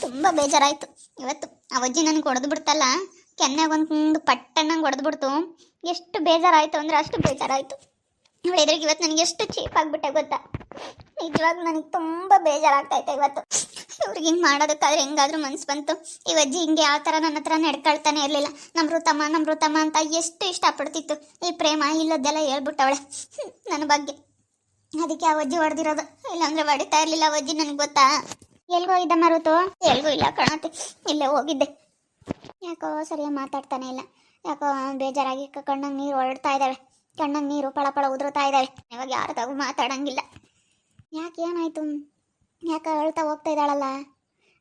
ತುಂಬ ಬೇಜಾರಾಯಿತು ಇವತ್ತು. ಆ ಅಜ್ಜಿ ನನಗೆ ಹೊಡೆದು ಬಿಡ್ತಲ್ಲ, ಕೆನ್ನೆಗೆ ಒಂದು ಪಟ್ಟಣ್ಣಂಗೆ ಹೊಡೆದು ಬಿಡ್ತು. ಎಷ್ಟು ಬೇಜಾರಾಯಿತು ಅಂದರೆ ಅಷ್ಟು ಬೇಜಾರಾಯಿತು. ಅವಳ ಎದುರಿಗೆ ಇವತ್ತು ನನಗೆ ಎಷ್ಟು ಚೀಪ್ ಆಗಿಬಿಟ್ಟೆ ಗೊತ್ತಾ. ನಿಜವಾಗ್ಲೂ ನನಗೆ ತುಂಬ ಬೇಜಾರಾಗ್ತಾಯಿತ್ತು ಇವತ್ತು. ಇವ್ರಿಗೆ ಹಿಂಗೆ ಮಾಡೋದಕ್ಕಾದ್ರೆ ಹೆಂಗಾದ್ರೂ ಮನ್ಸು ಬಂತು. ಈ ಅಜ್ಜಿ ಹಿಂಗೆ ಯಾವ ಥರ ನನ್ನ ಹತ್ರ ನಡ್ಕೊಳ್ತಾನೆ ಇರಲಿಲ್ಲ. ನಮ್ರತಮ್ಮ ಅಂತ ಎಷ್ಟು ಇಷ್ಟಪಡ್ತಿತ್ತು. ಈ ಪ್ರೇಮ ಇಲ್ಲದ್ದೆಲ್ಲ ಹೇಳ್ಬಿಟ್ಟವಳೆ ನನ್ನ ಬಗ್ಗೆ. ಅದಕ್ಕೆ ಆ ಅಜ್ಜಿ ಹೊಡೆದಿರೋದು, ಇಲ್ಲಾಂದ್ರೆ ಹೊಡಿತಾ ಇರಲಿಲ್ಲ ಆ ಅಜ್ಜಿ. ನನಗೆ ಗೊತ್ತಾ. ಎಲ್ಗೋ ಇದ್ದ ಮರುತು? ಎಲ್ಗೂ ಇಲ್ಲ ಕಣತೆ, ಇಲ್ಲೇ ಹೋಗಿದ್ದೆ. ಯಾಕೋ ಸರಿಯಾಗಿ ಮಾತಾಡ್ತಾನೆ ಇಲ್ಲ. ಯಾಕೋ ಬೇಜಾರಾಗಿ ಕಣ್ಣಂಗೆ ನೀರು ಹೊರಡ್ತಾ ಇದ್ದಾವೆ. ಕಣ್ಣಂಗೆ ನೀರು ಪಳ ಉದುರುತ್ತಾ ಇದ್ದಾವೆ. ಇವಾಗ ಯಾರ ತಾವು ಮಾತಾಡಂಗಿಲ್ಲ. ಯಾಕೆ ಏನಾಯ್ತು? ಯಾಕೆ ಅಳ್ತಾ ಹೋಗ್ತಾ ಇದ್ದಾಳಲ್ಲ?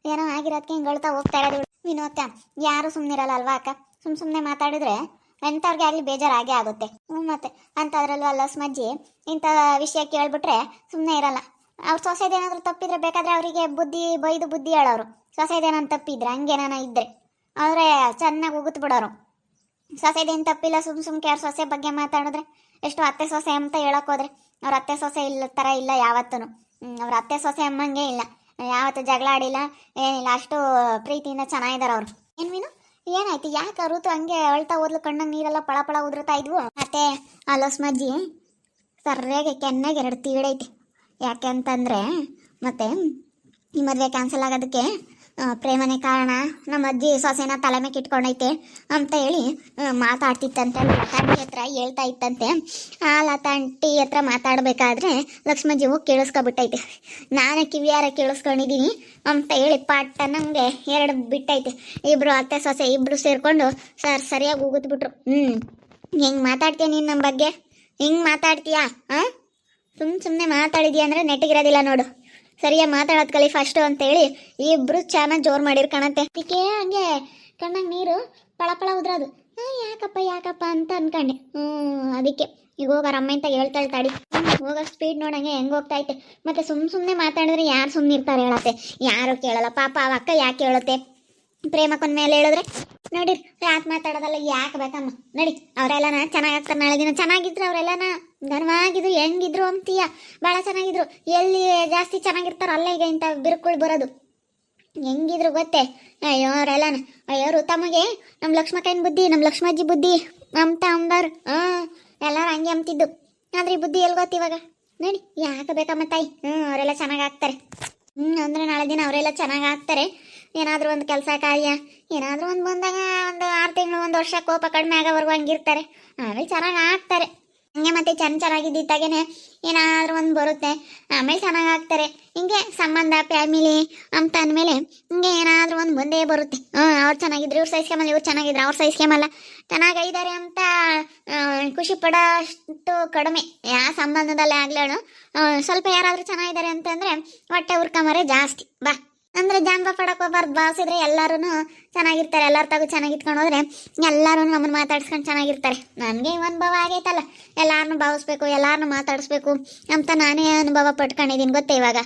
ಏನೋ ಆಗಿರೋದಕ್ಕೆ ಹಿಂಗೆ ಅಳ್ತಾ ಹೋಗ್ತಾ ಇರೋದು. ವಿನೋದ ಯಾರು ಸುಮ್ಮನಿರಲ್ಲ ಅಲ್ವಾ ಅಕ್ಕ? ಸುಮ್ಮನೆ ಮಾತಾಡಿದ್ರೆ ಎಂಥವ್ರಿಗೆ ಆಗಲಿ ಬೇಜಾರಾಗೇ ಆಗುತ್ತೆ. ಮತ್ತೆ ಅಂಥದ್ರಲ್ಲೂ ಅಲ್ಲ ಸ್ಮಜ್ಜಿ, ಇಂಥ ವಿಷಯ ಕೇಳ್ಬಿಟ್ರೆ ಸುಮ್ಮನೆ ಇರಲ್ಲ. ಅವ್ರ ಸೊಸೆದೇನಾದ್ರೂ ತಪ್ಪಿದ್ರೆ ಬೇಕಾದ್ರೆ ಅವರಿಗೆ ಬೈದು ಬುದ್ಧಿ ಹೇಳೋರು. ಸೊಸೆದೇನಾನು ತಪ್ಪಿದ್ರೆ ಹಂಗೇನಾನ ಇದ್ದರೆ ಆದರೆ ಚೆನ್ನಾಗಿ ಉಗುತ್ ಬಿಡೋರು. ಸೊಸೆದೇನು ತಪ್ಪಿಲ್ಲ, ಸುಮ್ಕೆ ಅವ್ರ ಸೊಸೆ ಬಗ್ಗೆ ಮಾತಾಡಿದ್ರೆ ಎಷ್ಟು ಅತ್ತೆ ಸೊಸೆ ಅಂತ ಹೇಳೋಕ್ಕೋದ್ರೆ ಅವ್ರ ಅತ್ತೆ ಸೊಸೆ ಇಲ್ಲ ಥರ ಇಲ್ಲ ಯಾವತ್ತೂ. ಅವ್ರ ಅತ್ತೆ ಸೊಸೆ ಅಮ್ಮಂಗೆ ಇಲ್ಲ, ಯಾವತ್ತೂ ಜಗಳ ಆಡಿಲ್ಲ, ಏನಿಲ್ಲ. ಅಷ್ಟು ಪ್ರೀತಿಯಿಂದ ಚೆನ್ನಾಗಿದ್ದಾರೆ ಅವರು. ಏನು ಮೀನು ಏನಾಯ್ತು? ಯಾಕೆ ಋತು ಹಂಗೆ ಅಳ್ತಾ ಹೋದ್ಲು? ಕಣ್ಣಂಗೆ ನೀರೆಲ್ಲ ಪಳ ಉದುರುತ್ತಾ ಇದ್ವು. ಮತ್ತೆ ಅಲೋಸ್ಮಜ್ಜಿ ಸರಿಯಾಗಿ ಕೆನ್ನಾಗ 2 ತೀಡೈತಿ. ಯಾಕೆ ಅಂತಂದರೆ ಮತ್ತೆ ಈ ಮದುವೆ ಕ್ಯಾನ್ಸಲ್ ಆಗೋದಕ್ಕೆ ಪ್ರೇಮನೇ ಕಾರಣ. ನಮ್ಮ ಅಜ್ಜಿ ಸೊಸೆನ ತಲೆ ಮೇಲೆ ಇಟ್ಕೊಂಡೈತೆ ಅಂತ ಹೇಳಿ ಮಾತಾಡ್ತಿತ್ತಂತೆ. ಲತಾಂಟಿ ಹತ್ರ ಹೇಳ್ತಾ ಇತ್ತಂತೆ. ಆ ಲತಾಂಟಿ ಹತ್ರ ಮಾತಾಡಬೇಕಾದ್ರೆ ಲಕ್ಷ್ಮಜ್ಜಿ ಹೋಗಿ ಕೇಳಿಸ್ಕೊಬಿಟ್ಟೈತೆ. ನಾನೇ ಕಿವಿಯಾರ ಕೇಳಿಸ್ಕೊಂಡಿದ್ದೀನಿ ಅಂತ ಹೇಳಿ ಪಾಠ ನಮಗೆ 2 ಬಿಟ್ಟೈತೆ. ಇಬ್ಬರು ಅತ್ತೆ ಸೊಸೆ ಇಬ್ಬರು ಸೇರಿಕೊಂಡು ಸರಿಯಾಗಿ ಉಗಿದ್ಬಿಟ್ರು. ಹೆಂಗೆ ಮಾತಾಡ್ತೀಯ ನೀನು ನಮ್ಮ ಬಗ್ಗೆ? ಹಿಂಗೆ ಮಾತಾಡ್ತೀಯಾ? ಹಾಂ, ಸುಮ್ಮನೆ ಮಾತಾಡಿದ್ಯಾ ಅಂದರೆ ನೆಟ್ಟಿಗಿರೋದಿಲ್ಲ ನೋಡು. ಸರಿಯಾಗಿ ಮಾತಾಡೋದು ಕಲಿ ಫಸ್ಟು ಅಂತೇಳಿ ಇಬ್ಬರು ಚೆನ್ನಾಗಿ ಜೋರು ಮಾಡಿರ್ಕಣತ್ತೆ. ಅದಕ್ಕೆ ಹಂಗೆ ಕಣ್ಣಂಗೆ ನೀರು ಪಳ ಉದ್ರೋದು. ಯಾಕಪ್ಪ ಅಂತ ಅನ್ಕೊಂಡೆ. ಅದಕ್ಕೆ ಈಗ ಹೋಗಾರ ಅಮ್ಮ ಅಂತ ಹೇಳ್ತಾಳೆ ತಾಡಿ. ಹೋಗೋ ಸ್ಪೀಡ್ ನೋಡಂಗೆ ಹೆಂಗೆ ಹೋಗ್ತೈತೆ. ಮತ್ತು ಸುಮ್ಮನೆ ಮಾತಾಡಿದ್ರೆ ಯಾರು ಸುಮ್ಮನೆ ಇರ್ತಾರೆ ಹೇಳತ್ತೆ? ಯಾರು ಕೇಳಲ್ಲ ಪಾಪ. ಅವ ಅಕ್ಕ ಯಾಕೆ ಹೇಳುತ್ತೆ? ಪ್ರೇಮಕ್ಕನ ಮೇಲೆ ಹೇಳಿದ್ರೆ ನೋಡಿ ಯಾಕೆ ಮಾತಾಡೋದಲ್ಲ, ಯಾಕೆ ಬೇಕಮ್ಮ? ನಡಿ, ಅವರೆಲ್ಲನ ಚೆನ್ನಾಗಾಗ್ತಾರೆ. ನಾಳೆ ದಿನ ಚೆನ್ನಾಗಿದ್ರು ಅವರೆಲ್ಲನ ಘನವಾಗಿದ್ರು ಹೆಂಗಿದ್ರು ಅಂತೀಯ? ಭಾಳ ಚೆನ್ನಾಗಿದ್ರು. ಎಲ್ಲಿ ಜಾಸ್ತಿ ಚೆನ್ನಾಗಿರ್ತಾರೋ ಅಲ್ಲ ಈಗ ಇಂಥ ಬಿರುಕುಳು ಬರೋದು. ಹೆಂಗಿದ್ರು ಗೊತ್ತೇ? ಅಯ್ಯೋ ಅವರೆಲ್ಲನ ಅಯ್ಯೋ ತಮಗೆ ನಮ್ಮ ಲಕ್ಷ್ಮಕ್ಕನ ಬುದ್ಧಿ, ನಮ್ಮ ಲಕ್ಷ್ಮಜ್ಜಿ ಬುದ್ಧಿ ಅಂತ ಅಂದವ್ರು. ಎಲ್ಲರೂ ಹಂಗೆ ಅಂತಿದ್ದು. ಆದರೆ ಈ ಬುದ್ಧಿ ಎಲ್ಲಿ ಗೊತ್ತು ಇವಾಗ? ನೋಡಿ ಯಾಕೆ ಬೇಕಮ್ಮ ತಾಯಿ? ಅವರೆಲ್ಲ ಚೆನ್ನಾಗಾಗ್ತಾರೆ. ಅಂದರೆ ನಾಳೆ ದಿನ ಅವರೆಲ್ಲ ಚೆನ್ನಾಗಾಗ್ತಾರೆ. ಏನಾದರೂ ಒಂದು ಕೆಲಸ ಕಾರ್ಯ ಏನಾದರೂ ಒಂದು ಬಂದಾಗ ಒಂದು 6 ತಿಂಗಳು 1 ವರ್ಷ ಕೋಪ ಕಡಿಮೆ ಆಗೋವರೆಗೂ ಹಂಗಿರ್ತಾರೆ. ಆಮೇಲೆ ಚೆನ್ನಾಗಿ ಆಗ್ತಾರೆ. ಹಂಗೆ ಮತ್ತೆ ಚೆನ್ನಾಗಿದ್ದಿದ್ದಾಗೇ ಏನಾದರೂ ಒಂದು ಬರುತ್ತೆ, ಆಮೇಲೆ ಚೆನ್ನಾಗಾಗ್ತಾರೆ. ಹಿಂಗೆ ಸಂಬಂಧ ಫ್ಯಾಮಿಲಿ ಅಂತ ಅಂದಮೇಲೆ ಹಿಂಗೆ ಏನಾದರೂ ಒಂದು ಬಂದೇ ಬರುತ್ತೆ. ಅವ್ರು ಚೆನ್ನಾಗಿದ್ರು ಇವ್ರು ಸಹಿಸ್ಕೊಂಬಲ್ಲ, ಇವ್ರು ಚೆನ್ನಾಗಿದ್ರು ಅವ್ರು ಸಹಿಸ್ಕೊಂಬಲ್ಲ. ಚೆನ್ನಾಗಿದ್ದಾರೆ ಅಂತ ಖುಷಿ ಪಡೋಷ್ಟು ಕಡಿಮೆ ಯಾವ ಸಂಬಂಧದಲ್ಲೇ ಆಗ್ಲೇಳು. ಸ್ವಲ್ಪ ಯಾರಾದರೂ ಚೆನ್ನಾಗಿದ್ದಾರೆ ಅಂತಂದರೆ ಹೊಟ್ಟೆ ಉರ್ಕೊಂಬರೇ ಜಾಸ್ತಿ. ಬಾ ಅಂದರೆ ಜಾನ್ಬ ಪಡಕ್ಕೆ ಹೋಗ್ಬಾರ್ದು. ಭಾವಿಸಿದ್ರೆ ಎಲ್ಲರೂ ಚೆನ್ನಾಗಿರ್ತಾರೆ. ಎಲ್ಲರ ತಾಗೂ ಚೆನ್ನಾಗಿತ್ಕೊಂಡು ಹೋದ್ರೆ ಎಲ್ಲರೂ ನಮ್ಮನ್ನು ಮಾತಾಡ್ಸ್ಕೊಂಡು ಚೆನ್ನಾಗಿರ್ತಾರೆ. ನನಗೆ ಅನುಭವ ಆಗೈತಲ್ಲ, ಎಲ್ಲಾರನ್ನೂ ಭಾವಿಸ್ಬೇಕು, ಎಲ್ಲಾರನ್ನೂ ಮಾತಾಡಿಸ್ಬೇಕು ಅಂತ ನಾನೇ ಅನುಭವ ಪಟ್ಕೊಂಡಿದ್ದೀನಿ ಗೊತ್ತೇ. ಇವಾಗ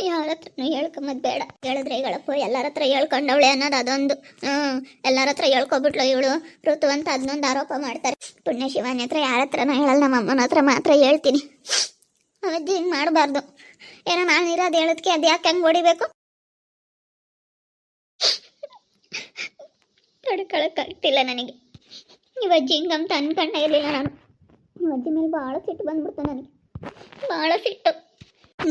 ಯಾರ ಹತ್ರನೂ ಹೇಳ್ಕೊಂಬದ್ ಬೇಡ. ಹೇಳಿದ್ರೆ ಹೇಳಪ್ಪು ಎಲ್ಲರ ಹತ್ರ ಹೇಳ್ಕೊಂಡವಳೆ ಅನ್ನೋದು ಅದೊಂದು. ಎಲ್ಲರ ಹತ್ರ ಹೇಳ್ಕೊಬಿಟ್ಲು ಇವಳು ಋತು ಅಂತ ಅದನ್ನೊಂದು ಆರೋಪ ಮಾಡ್ತಾರೆ. ಪುಣ್ಯ ಶಿವನ ಹತ್ರ ಯಾರ ಹತ್ರನೂ ಹೇಳಲ್ಲ, ನಮ್ಮ ಅಮ್ಮನ ಹತ್ರ ಮಾತ್ರ ಹೇಳ್ತೀನಿ. ಅವಜ್ಜಿ ಹಿಂಗೆ ಮಾಡಬಾರ್ದು. ಏನೋ ನಾನು ಇರೋದು ಹೇಳೋದಕ್ಕೆ ಅದು ಯಾಕೆ ಹಂಗೆ ಹೊಡಿಬೇಕು? ತಡ್ಕೊಳಕ್ಕಾಗ್ತಿಲ್ಲ ನನಗೆ. ಇವಜ್ಜಿ ಹಿಂಗಂತ ಅನ್ಕೊಂಡೇ ಇರಲಿಲ್ಲ ನಾನು. ಇವಜ್ಜಿ ಮೇಲೆ ಭಾಳ ಸಿಟ್ಟು ಬಂದ್ಬಿಡ್ತು ನನಗೆ, ಭಾಳ ಸಿಟ್ಟು.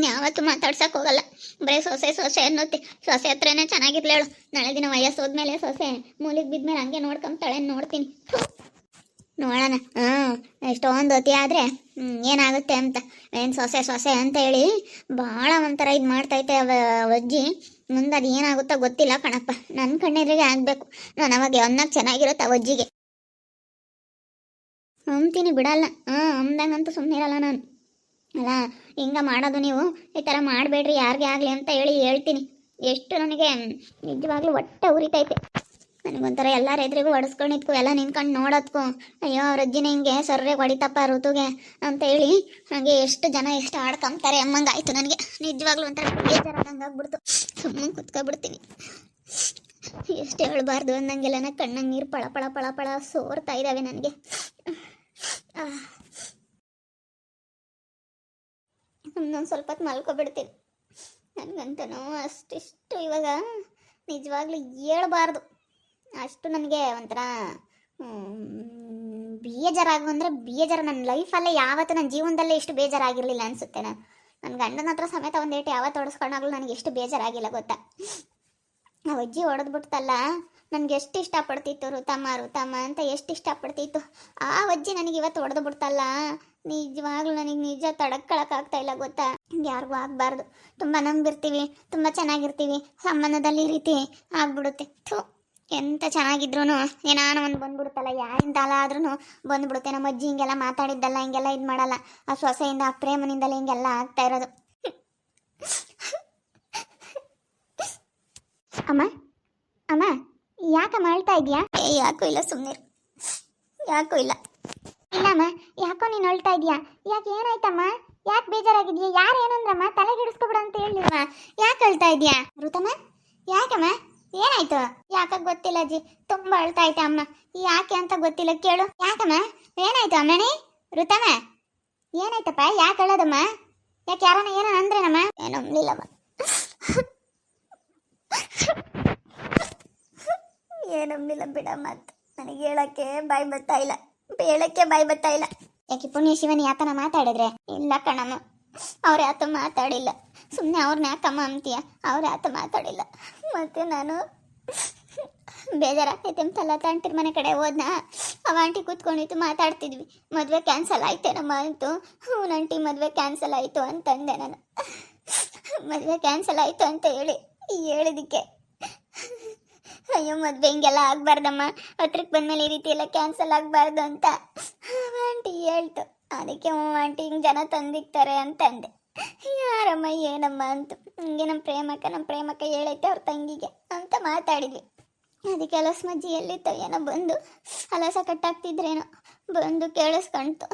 ಯಾವತ್ತೂ ಮಾತಾಡ್ಸಕ್ಕೆ ಹೋಗಲ್ಲ, ಬರೀ ಸೊಸೆ ಅನ್ನೋತಿ. ಸೊಸೆ ಹತ್ರನೇ ಚೆನ್ನಾಗಿರ್ಲೇಳು. ನಾಳೆ ದಿನ ವಯಸ್ಸು ಹೋದ್ಮೇಲೆ ಸೊಸೆ ಮೂಲಿಗೆ ಬಿದ್ಮೇಲೆ ಹಂಗೆ ನೋಡ್ಕೊಂತಾಳೆ ನೋಡ್ತೀನಿ. ನೋಡೋಣ. ಎಷ್ಟೊಂದು ಅತಿ ಆದರೆ ಏನಾಗುತ್ತೆ ಅಂತ. ಏನು ಸೊಸೆ ಅಂತ ಹೇಳಿ ಭಾಳ ಒಂಥರ ಇದು ಮಾಡ್ತೈತೆ ಅಜ್ಜಿ. ಮುಂದೆ ಅದು ಏನಾಗುತ್ತೋ ಗೊತ್ತಿಲ್ಲ ಕಣಪ್ಪ. ನನ್ನ ಕಣ್ಣೆದುರಿಗೆ ಆಗಬೇಕು. ನಾನು ಅವಾಗ ಅನ್ನಕ್ಕೆ ಚೆನ್ನಾಗಿರುತ್ತೆ ಆ ಅಜ್ಜಿಗೆ. ಅಂತೀನಿ ಬಿಡಲ್ಲ. ಅಂದಂಗಂತೂ ಸುಮ್ಮನೆ ಇರಲ್ಲ ನಾನು. ಅಲ್ಲ ಹಿಂಗೆ ಮಾಡೋದು ನೀವು, ಈ ಥರ ಮಾಡಬೇಡ್ರಿ ಯಾರಿಗೆ ಆಗಲಿ ಅಂತ ಹೇಳ್ತೀನಿ. ಎಷ್ಟು ನನಗೆ ನಿಜವಾಗ್ಲೂ ಹೊಟ್ಟೆ ಉರಿತೈತೆ. ನನಗೊಂಥರ ಎಲ್ಲರ ಎದುರಿಗೂ ಹೊಡೆಸ್ಕೊಂಡಿದ್ಕು, ಎಲ್ಲ ನಿಂತ್ಕೊಂಡು ನೋಡೋದ್ಕು ಅಯ್ಯೋ ಅವ್ರ ಅಜ್ಜಿನ ಹಿಂಗೆ ಸರ್ರೆ ಹೊಡಿತಪ್ಪ ಋತುಗೆ ಅಂತ ಹೇಳಿ ಹಾಗೆ ಎಷ್ಟು ಜನ ಎಷ್ಟು ಆಡ್ಕೊಂತಾರೆ ಅಮ್ಮಂಗೆ ಆಯಿತು ನನಗೆ. ನಿಜವಾಗ್ಲೂ ಒಂಥರ ಬೇಜಾರಾದಂಗೆ ಆಗ್ಬಿಡ್ತು. ಸುಮ್ಮನೆ ಕುತ್ಕೊಬಿಡ್ತೀನಿ. ಎಷ್ಟು ಹೇಳ್ಬಾರ್ದು ಅನ್ನಂಗೆಲ್ಲ ಕಣ್ಣಂಗೆ ನೀರು ಪಳ ಸೋರ್ತಾ ಇದ್ದಾವೆ ನನಗೆ. ಇನ್ನೊಂದು ಸ್ವಲ್ಪ ಹೊತ್ತು ಮಲ್ಕೊಬಿಡ್ತೀನಿ. ನನಗಂತೂ ಅಷ್ಟಿಷ್ಟು ಇವಾಗ ನಿಜವಾಗ್ಲೂ ಹೇಳ್ಬಾರ್ದು, ಅಷ್ಟು ನನಗೆ ಒಂಥರ ಬೇಜಾರಾಗು ಅಂದರೆ ಬೇಜಾರು. ನನ್ನ ಲೈಫಲ್ಲೇ ಯಾವತ್ತೂ ನನ್ನ ಜೀವನದಲ್ಲೇ ಎಷ್ಟು ಬೇಜಾರಾಗಿರಲಿಲ್ಲ ಅನಿಸುತ್ತೆ. ನನ್ನ ಗಂಡನ ಹತ್ರ ಸಮೇತ ಒಂದೇಟು ಯಾವತ್ತು ಹೊಡೆಸ್ಕೊಂಡಾಗಲೂ ನನಗೆ ಎಷ್ಟು ಬೇಜಾರಾಗಿಲ್ಲ ಗೊತ್ತಾ. ಆ ಅಜ್ಜಿ ಹೊಡೆದ್ಬಿಡ್ತಲ್ಲ, ನನಗೆ ಎಷ್ಟು ಇಷ್ಟಪಡ್ತಿತ್ತು ಋತಮ್ಮ ಋತಮ್ಮ ಅಂತ ಎಷ್ಟು ಇಷ್ಟಪಡ್ತಿತ್ತು. ಆ ಅಜ್ಜಿ ನನಗೆ ಇವತ್ತು ಹೊಡೆದು ಬಿಡ್ತಲ್ಲ, ನಿಜವಾಗ್ಲೂ ನನಗೆ ನಿಜ ತಡ್ಕೊಳಕ್ಕಾಗ್ತಾ ಇಲ್ಲ ಗೊತ್ತಾ. ಯಾರಿಗೂ ಆಗಬಾರ್ದು. ತುಂಬ ನಂಬಿರ್ತೀವಿ, ತುಂಬ ಚೆನ್ನಾಗಿರ್ತೀವಿ, ಸಂಬಂಧದಲ್ಲಿ ಈ ರೀತಿ ಆಗ್ಬಿಡುತ್ತೆ. ಥೂ, ಎಂತ ಚೆನ್ನಾಗಿದ್ರು ಏನಾನ ಒಂದು ಬಂದ್ಬಿಡುತ್ತಲ್ಲ, ಯಾರಿಂದ ಆದ್ರೂ ಬಂದ್ಬಿಡುತ್ತೆ. ನಮ್ಮ ಅಜ್ಜಿ ಹಿಂಗೆಲ್ಲ ಮಾತಾಡಿದ್ದಲ್ಲ, ಹಿಂಗೆಲ್ಲ ಇದು ಮಾಡಲ್ಲ. ಆ ಸೊಸೆಯಿಂದ ಆ ಪ್ರೇಮನಿಂದಲೇ ಹಿಂಗೆಲ್ಲ ಆಗ್ತಾ ಇರೋದು. ಅಮ್ಮ ಅಮ್ಮ, ಯಾಕಮ್ಮ ಅಳ್ತಾ ಇದೆಯಾ? ಯಾಕೂ ಇಲ್ಲ, ಸುಮ್ಮನೆ ಯಾಕೂ ಇಲ್ಲ. ಇಲ್ಲಮ್ಮ, ಯಾಕೋ ನೀನು ಅಳ್ತಾ ಇದೆಯಾ? ಯಾಕೆ ಏನಾಯ್ತಮ್ಮ? ಯಾಕೆ ಬೇಜಾರಾಗಿದೆಯಾ? ಯಾರು ಏನಂದ್ರಮ್ಮ? ತಲೆಗಿಡಿಸ್ಕೊಬಿಡ ಅಂತ ಹೇಳಿಲ್ವಾ? ಯಾಕೆ ಅಳ್ತಾ ಇದೆಯಾ ಋತಮ್ಮ? ಯಾಕಮ್ಮ ಏನಾಯ್ತು? ಯಾಕ ಗೊತ್ತಿಲ್ಲ ಅಜ್ಜಿ, ತುಂಬ ಅಳ್ತಾ ಐತೆ ಅಮ್ಮ. ಯಾಕೆ ಅಂತ ಗೊತ್ತಿಲ್ಲ, ಕೇಳು. ಯಾಕಮ್ಮ ಏನಾಯ್ತು ಅಮ್ಮನೇ? ಋತಮ್ಮ ಏನಾಯ್ತಪ್ಪ? ಯಾಕೆ ಅಳೋದಮ್ಮ? ಯಾಕೆ ಯಾರನ್ನ ಏನೋ ಅಂದ್ರೇನಮ್ಮ? ಏನೊಮ್ಲಿಲ್ಲಮ್ಮ, ಏನೊಮ್ಮಿಲ್ಲ ಬಿಡಮ್ಮ ಅಂತ ನನಗೆ ಹೇಳಕ್ಕೆ ಬಾಯಿ ಬರ್ತಾ ಇಲ್ಲ, ಹೇಳಕ್ಕೆ ಬಾಯಿ ಬರ್ತಾ ಇಲ್ಲ. ಯಾಕೆ ಪುಣ್ಯ ಶಿವನ್ ಯಾಕನ ಮಾತಾಡಿದ್ರೆ? ಇಲ್ಲ ಕಣಮ್ಮ, ಅವ್ರ ಯಾತ ಮಾತಾಡಿಲ್ಲ. ಸುಮ್ಮನೆ ಅವ್ರನ್ನ ಯಾಕಮ್ಮ ಅಂತೀಯ? ಅವ್ರ ಯಾತ ಮಾತಾಡಿಲ್ಲ. ಮತ್ತೆ ನಾನು ಬೇಜಾರಾಗ್ತೈತೆ ಅಂತಲ್ಲ ತಂಟಿರ ಮನೆ ಕಡೆ ಹೋದ್ನ, ಅವ ಆಂಟಿ ಕೂತ್ಕೊಂಡಿತ್ತು, ಮಾತಾಡ್ತಿದ್ವಿ. ಮದುವೆ ಕ್ಯಾನ್ಸಲ್ ಆಯ್ತೇನಮ್ಮ ಅಂತು. ಹ್ಞೂ ಆಂಟಿ, ಮದುವೆ ಕ್ಯಾನ್ಸಲ್ ಆಯಿತು ಅಂತಂದೆ ನಾನು. ಮದುವೆ ಕ್ಯಾನ್ಸಲ್ ಆಯಿತು ಅಂತ ಹೇಳಿದಕ್ಕೆ ಅಯ್ಯೋ ಮದುವೆ ಹಿಂಗೆಲ್ಲ ಆಗಬಾರ್ದಮ್ಮ, ಹತ್ರಕ್ಕೆ ಬಂದಮೇಲೆ ಈ ರೀತಿ ಎಲ್ಲ ಕ್ಯಾನ್ಸಲ್ ಆಗಬಾರ್ದು ಅಂತ ಆಂಟಿ ಹೇಳ್ತು. ಅದಕ್ಕೆ ಆಂಟಿ ಹಿಂಗೆ ಜನ ತಂದಿಕ್ತಾರೆ ಅಂತಂದೆ. ಯಾರಮ್ಮ ಏನಮ್ಮ ಅಂತ ಹಿಂಗೆ ನಮ್ಮ ಪ್ರೇಮಕ್ಕ ಹೇಳೈತೆ ಅವ್ರ ತಂಗಿಗೆ ಅಂತ ಮಾತಾಡಿದ್ವಿ. ಅದಕ್ಕೆ ಅಲಸ್ಮಜ್ಜಿ ಎಲ್ಲಿತ್ತು ಏನೋ ಬಂದು ಅಲಸ ಕಟ್ಟಾಗ್ತಿದ್ರೇನೋ ಬಂದು ಕೇಳಿಸ್ಕೊಂತು.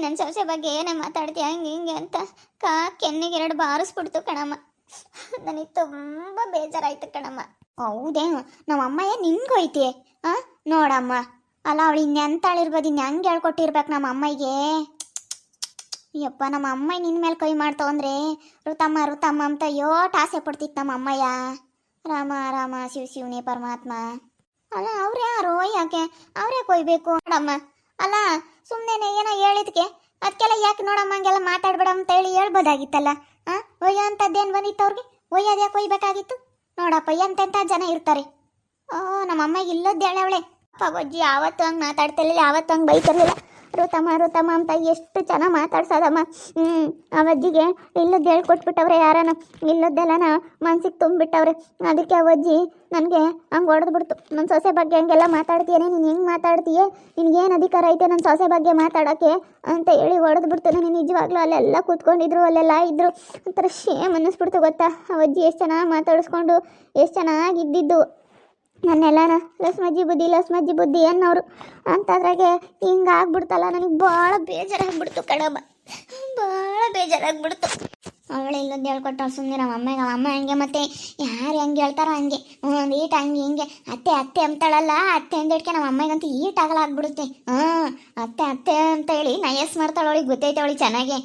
ನನ್ನ ಸೊಸೆ ಬಗ್ಗೆ ಏನೇ ಮಾತಾಡ್ತೀಯ ಹಂಗೆ ಹಿಂಗೆ ಅಂತ ಕೆನ್ನಿಗೆ 2 ಬಾರಿಸ್ಬಿಡ್ತು ಕಣಮ್ಮ. ನನಗೆ ತುಂಬ ಬೇಜಾರಾಯ್ತು ಕಣಮ್ಮ. ಹೌದೇನು? ನಮ್ಮ ಅಮ್ಮಯ್ಯ ನಿನ್ಗೋಯ್ತಿ? ನೋಡಮ್ಮ, ಅಲ್ಲ ಅವಳು ಇನ್ನೆಂತಾಳಿರ್ಬೋದು, ಇನ್ನು ಹೆಂಗೆ ಹೇಳ್ಕೊಟ್ಟಿರ್ಬೇಕು ನಮ್ಮ ಅಮ್ಮಯ್ಯಗೆ. ಯಪ್ಪ, ನಮ್ಮ ಅಮ್ಮಯ್ಯ ನಿನ್ನ ಮೇಲೆ ಕೈ ಮಾಡ್ತಾವ ಅಂದರೆ ಋತಮ್ಮ ಅಂತ ಆಸೆ ಪಡ್ತಿತ್ತು ನಮ್ಮ ಅಮ್ಮಯ್ಯ. ರಾಮ ಶಿವನೇ ಪರಮಾತ್ಮ. ಅಲ್ಲ ಅವ್ರು ಯಾರು? ಯಾಕೆ ಅವ್ರೇ ಕೊಯ್ಬೇಕು ನೋಡಮ್ಮ? ಅಲ್ಲ ಸುಮ್ಮನೆ ಏನೋ ಹೇಳಿದ್ಕೆ ಅದಕ್ಕೆಲ್ಲ ಯಾಕೆ ನೋಡಮ್ಮ ಹಂಗೆಲ್ಲ ಮಾತಾಡ್ಬೇಡ ಅಂತ ಹೇಳಿ ಹೇಳ್ಬೋದಾಗಿತ್ತಲ್ಲ. ಒಯ್ಯೋ ಅಂಥದ್ದೇನು ಬಂದಿತ್ತು ಅವ್ರಿಗೆ? ಒಯ್ಯೋದು ಯಾಕೆ ಒಯ್ಬೇಕಾಗಿತ್ತು? ನೋಡಪ್ಪ ಎಂತೆಂಥ ಜನ ಇರ್ತಾರೆ. ನಮ್ಮ ಅಮ್ಮಗೆ ಇಲ್ಲದ್ದು ಹೇಳವಳೆ. ಅಜ್ಜಿ ಯಾವತ್ತು ಹಂಗೆ ಮಾತಾಡ್ತಿರ್ಲಿಲ್ಲ, ಯಾವತ್ತು ಹಂಗೆ ಬೈತಿರ್ಲಿಲ್ಲ. ಋತಮ್ಮ ಅಂತ ಎಷ್ಟು ಚೆನ್ನಾಗಿ ಮಾತಾಡ್ಸೋದಮ್ಮ. ಅವಜ್ಜಿಗೆ ಇಲ್ಲದ್ದು ಹೇಳ್ಕೊಟ್ಬಿಟ್ಟವ್ರೆ, ಯಾರನ ಇಲ್ಲದ್ದೆಲ್ಲನ ಮನ್ಸಿಗೆ ತುಂಬಿಬಿಟ್ಟವ್ರೆ. ಅದಕ್ಕೆ ಅವಜ್ಜಿ ನನಗೆ ಹಂಗೆ ಹೊಡೆದ್ಬಿಡ್ತು. ನನ್ನ ಸೊಸೆ ಬಗ್ಗೆ ಹಂಗೆಲ್ಲ ಮಾತಾಡ್ತೀಯೇ, ನೀನು ಹೆಂಗೆ ಮಾತಾಡ್ತೀಯೇ, ನಿನಗೇನು ಅಧಿಕಾರ ಐತೆ ನನ್ನ ಸೊಸೆ ಬಗ್ಗೆ ಮಾತಾಡೋಕ್ಕೆ ಅಂತ ಹೇಳಿ ಹೊಡೆದ್ಬಿಡ್ತು. ನನಗೆ ನಿಜವಾಗ್ಲೂ ಅಲ್ಲೆಲ್ಲ ಕೂತ್ಕೊಂಡಿದ್ರು, ಅಲ್ಲೆಲ್ಲ ಇದ್ದರು, ಒಂಥರ ಶೇಮ್ ಅನ್ನಿಸ್ಬಿಡ್ತು ಗೊತ್ತಾ. ಅವಜ್ಜಿ ಎಷ್ಟು ಚೆನ್ನಾಗಿ ಮಾತಾಡಿಸ್ಕೊಂಡು ಎಷ್ಟು ಚೆನ್ನಾಗಿದ್ದಿದ್ದು ನನ್ನೆಲ್ಲನ ಲಸ್ಮಜ್ಜಿ ಬುದ್ಧಿ ಅನ್ನೋರು ಅಂತದ್ರಾಗೆ ಹಿಂಗೆ ಆಗ್ಬಿಡ್ತಲ್ಲ. ನನಗೆ ಭಾಳ ಬೇಜಾರಾಗ್ಬಿಡ್ತು ಕಣಮ್ಮ, ಭಾಳ ಬೇಜಾರಾಗ್ಬಿಡ್ತು. ಅವಳು ಇಲ್ಲೊಂದು ಹೇಳ್ಕೊಟ್ಟಳು ಸುಮ್ಮನೆ ನಮ್ಮ ಅಮ್ಮ ಹಂಗೆ, ಮತ್ತೆ ಯಾರು ಹೆಂಗೆ ಹೇಳ್ತಾರೋ ಹಂಗೆ ಒಂದು ಈಟ್ ಹಂಗೆ ಹಿಂಗೆ ಅತ್ತೆ ಅಂತಾಳಲ್ಲ, ಅತ್ತೆ ಅಂದೇಟ್ಕೆ ನಮ್ಮ ಅಮ್ಮಗಂತೂ ಈಟ್ ಆಗಲಾಗ್ಬಿಡುತ್ತೆ. ಅತ್ತೆ ಅಂತ ಹೇಳಿ ನಯಸ್ ಮಾಡ್ತಾಳೆ, ಅವಳಿಗೆ ಗೊತ್ತೈತೆ ಅವಳಿಗೆ ಚೆನ್ನಾಗಿ.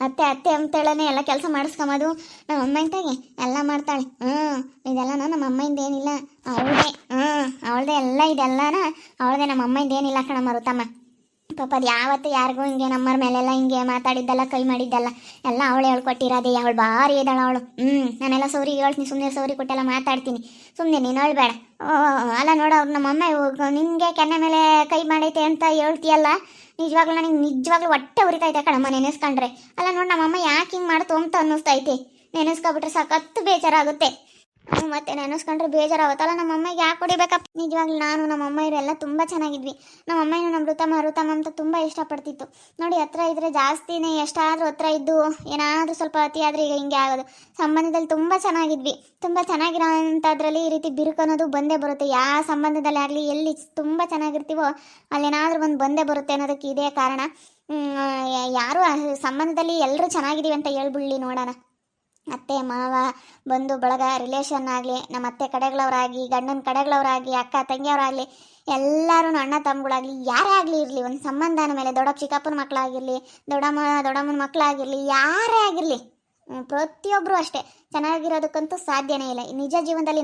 ಅತ್ತೆ ಅಂತೇಳನೆ ಎಲ್ಲ ಕೆಲಸ ಮಾಡಿಸ್ಕೊಂಬೋದು. ನಮ್ಮ ಅಮ್ಮಂತಾಗೆ ಎಲ್ಲ ಮಾಡ್ತಾಳೆ. ಇದೆಲ್ಲ ನಮ್ಮ ಅಮ್ಮಯಿಂದ ಏನಿಲ್ಲ, ಅವಳದೇ ಎಲ್ಲ, ಇದೆಲ್ಲನ ಅವಳದೇ, ನಮ್ಮ ಅಮ್ಮಯಿಂದ ಏನಿಲ್ಲ ಕಣಮ್ಮ ಋತಮ್ಮ. ಪಾಪ ಅದು ಯಾವತ್ತು ಯಾರಿಗೂ ಹಿಂಗೆ ನಮ್ಮರ ಮೇಲೆಲ್ಲ ಹಿಂಗೆ ಮಾತಾಡಿದ್ದಲ್ಲ, ಕೈ ಮಾಡಿದ್ದಲ್ಲ, ಎಲ್ಲ ಅವಳು ಹೇಳ್ಕೊಟ್ಟಿರೋದೇ. ಅವಳು ಭಾರಿ ಇದ್ದಾಳೆ ಅವಳು. ನಾನೆಲ್ಲ ಸೌರಿಗೆ ಹೇಳ್ತೀನಿ, ಸುಮ್ಮನೆ ಸೌರಿ ಕೊಟ್ಟೆಲ್ಲ ಮಾತಾಡ್ತೀನಿ, ಸುಮ್ಮನೆ ನೀನು ಹೇಳ್ಬೇಡ. ಅಲ್ಲ ನೋಡು, ಅವ್ರು ನಮ್ಮಮ್ಮ ನಿನಗೆ ಕೆನ್ನೆ ಮೇಲೆ ಕೈ ಮಾಡೈತೆ ಅಂತ ಹೇಳ್ತೀಯಲ್ಲ, ನಿಜವಾಗ್ಲೂ ನನಗೆ ನಿಜವಾಗ್ಲೂ ಹೊಟ್ಟೆ ಉರಿತೈತೆ ಕಣಮ್ಮ ನೆನೆಸ್ಕೊಂಡ್ರೆ. ಅಲ್ಲ ನೋಡಿ, ನಮ್ಮಮ್ಮ ಯಾಕೆ ಹಿಂಗೆ ಮಾಡ್ತು ಅಂತ ಅನ್ನಿಸ್ತೈತೆ. ನೆನೆಸ್ಕೊಬಿಟ್ರೆ ಸಖತ್ತು ಬೇಜಾರಾಗುತ್ತೆ. ಮತ್ತೆ ನೆನೆಸ್ಕೊಂಡ್ರೆ ಬೇಜಾರಾಗುತ್ತಲ್ಲ. ನಮ್ಮ ಅಮ್ಮಗೆ ಯಾಕೆ ಹೊಡಿಬೇಕಪ್ಪ? ನಿಜವಾಗ್ಲೂ ನಾನು ನಮ್ಮ ಅಮ್ಮ ಇವರೆಲ್ಲ ತುಂಬ ಚೆನ್ನಾಗಿದ್ವಿ. ನಮ್ಮ ಅಮ್ಮನೂ ನಮ್ಮ ಋತಮ್ಮ ಅಂತ ತುಂಬ ಇಷ್ಟಪಡ್ತಿತ್ತು. ನೋಡಿ, ಹತ್ರ ಇದ್ದರೆ ಜಾಸ್ತಿನೇ, ಎಷ್ಟಾದರೂ ಹತ್ರ ಇದ್ದು ಏನಾದರೂ ಸ್ವಲ್ಪ ಅತಿ ಆದರೆ ಈಗ ಹಿಂಗೆ ಆಗೋದು. ಸಂಬಂಧದಲ್ಲಿ ತುಂಬ ಚೆನ್ನಾಗಿದ್ವಿ, ತುಂಬ ಚೆನ್ನಾಗಿರೋ ಅಂಥದ್ರಲ್ಲಿ ಈ ರೀತಿ ಬಿರುಕು ಅನ್ನೋದು ಬಂದೇ ಬರುತ್ತೆ. ಯಾವ ಸಂಬಂಧದಲ್ಲಿ ಆಗಲಿ, ಎಲ್ಲಿ ತುಂಬ ಚೆನ್ನಾಗಿರ್ತೀವೋ ಅಲ್ಲೇನಾದರೂ ಒಂದು ಬಂದೇ ಬರುತ್ತೆ ಅನ್ನೋದಕ್ಕೆ ಇದೇ ಕಾರಣ. ಯಾರು ಸಂಬಂಧದಲ್ಲಿ ಎಲ್ಲರೂ ಚೆನ್ನಾಗಿದ್ದೀವಿ ಅಂತ ಹೇಳ್ಬಿಡ್ಲಿ ನೋಡೋಣ. ಅತ್ತೆ ಮಾವ ಬಂಧು ಬಳಗ ರಿಲೇಷನ್ ಆಗಲಿ, ನಮ್ಮ ಅತ್ತೆ ಕಡೆಗಳವರಾಗಿ, ಗಂಡನ ಕಡೆಗಳವರಾಗಿ, ಅಕ್ಕ ತಂಗಿಯವರಾಗಲಿ, ಎಲ್ಲರೂ ಅಣ್ಣ ತಮ್ಮಗಳಾಗಲಿ, ಯಾರೇ ಆಗಲಿ ಇರಲಿ, ಒಂದು ಸಂಬಂಧನ ಮೇಲೆ ದೊಡ್ಡಪ್ಪ ಚಿಕ್ಕಪ್ಪನ ಮಕ್ಕಳಾಗಿರಲಿ, ದೊಡ್ಡಮ್ಮನ ಮಕ್ಕಳಾಗಿರಲಿ, ಯಾರೇ ಆಗಿರಲಿ, ಪ್ರತಿಯೊಬ್ಬರು ಅಷ್ಟೇ ಚೆನ್ನಾಗಿರೋದಕ್ಕಂತೂ ಸಾಧ್ಯನೇ ಇಲ್ಲ. ನಿಜ ಜೀವನದಲ್ಲಿ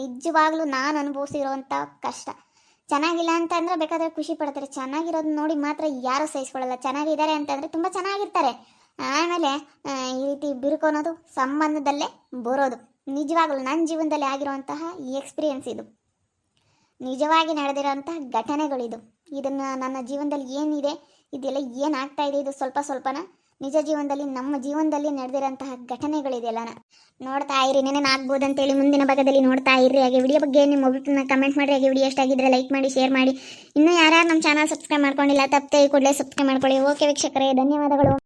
ನಿಜವಾಗ್ಲೂ ನಾನು ಅನುಭವಿಸಿರೋವಂಥ ಕಷ್ಟ. ಚೆನ್ನಾಗಿಲ್ಲ ಅಂತ ಅಂದರೆ ಬೇಕಾದರೆ ಖುಷಿ ಪಡ್ತಾರೆ, ಚೆನ್ನಾಗಿರೋದು ನೋಡಿ ಮಾತ್ರ ಯಾರೂ ಸಹಿಸ್ಕೊಳ್ಳಲ್ಲ. ಚೆನ್ನಾಗಿದ್ದಾರೆ ಅಂತಂದರೆ ತುಂಬ ಚೆನ್ನಾಗಿರ್ತಾರೆ, ಆಮೇಲೆ ಈ ರೀತಿ ಬಿರುಕೋನೋದು ಸಂಬಂಧದಲ್ಲೇ ಬರೋದು. ನಿಜವಾಗ್ಲೂ ನನ್ನ ಜೀವನದಲ್ಲಿ ಆಗಿರುವಂತಹ ಈ ಎಕ್ಸ್ಪೀರಿಯೆನ್ಸ್ ಇದು, ನಿಜವಾಗಿ ನಡೆದಿರೋಂತಹ ಘಟನೆಗಳಿದು. ಇದನ್ನು ನನ್ನ ಜೀವನದಲ್ಲಿ ಏನಿದೆ, ಇದೆಲ್ಲ ಏನಾಗ್ತಾ ಇದೆ, ಇದು ಸ್ವಲ್ಪ ಸ್ವಲ್ಪನ ನಿಜ ಜೀವನದಲ್ಲಿ ನಮ್ಮ ಜೀವನದಲ್ಲಿ ನಡೆದಿರೋಂತಹ ಘಟನೆಗಳಿದೆಯಲ್ಲ. ನೋಡ್ತಾ ಇರಿ, ನೆನೆ ಆಗ್ಬೋದು ಅಂತೇಳಿ ಮುಂದಿನ ಭಾಗದಲ್ಲಿ ನೋಡ್ತಾ ಇರ್ರಿ. ಹಾಗೆ ವಿಡಿಯೋ ಬಗ್ಗೆ ನಿಮ್ಮ ಒಬ್ಬರನ್ನ ಕಮೆಂಟ್ ಮಾಡಿ, ಹಾಗೆ ವಿಡಿಯೋ ಎಷ್ಟಾಗಿದ್ದರೆ ಲೈಕ್ ಮಾಡಿ, ಶೇರ್ ಮಾಡಿ. ಇನ್ನೂ ಯಾರ್ಯಾರು ನಮ್ಮ ಚಾನಲ್ ಸಬ್ಸ್ಕ್ರೈಬ್ ಮಾಡ್ಕೊಂಡಿಲ್ಲ ತಪ್ಪದೆ ಕೂಡಲೇ ಸಬ್ಸ್ಕ್ರೈಬ್ ಮಾಡ್ಕೊಳ್ಳಿ. ಓಕೆ ವೀಕ್ಷಕರೇ, ಧನ್ಯವಾದಗಳು.